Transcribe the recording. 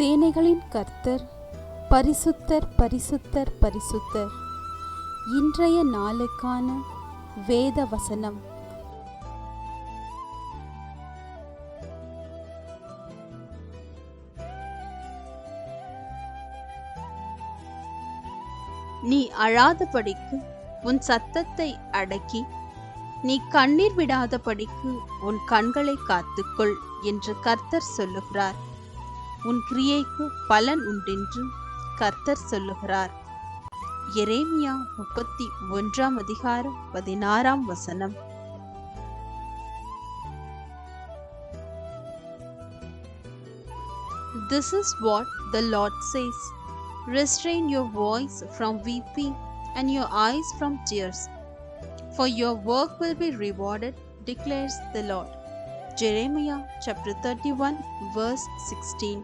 சேனைகளின் கர்த்தர் பரிசுத்தர் பரிசுத்தர் பரிசுத்தர். இன்றைய நாளுக்கான வேத வசனம். நீ அழாதபடிக்கு உன் சத்தத்தை அடக்கி, நீ கண்ணீர் விடாதபடிக்கு உன் கண்களை காத்துக்கொள் என்று கர்த்தர் சொல்லுகிறார். உன் கிரியைக்கு பலன் உண்டென்று கர்த்தர் சொல்லுகிறார். எரேமியா 31:16. This is what the Lord says. Restrain your voice from weeping and your eyes from tears, for your work will be rewarded, declares the Lord. Jeremiah chapter 31 verse 16.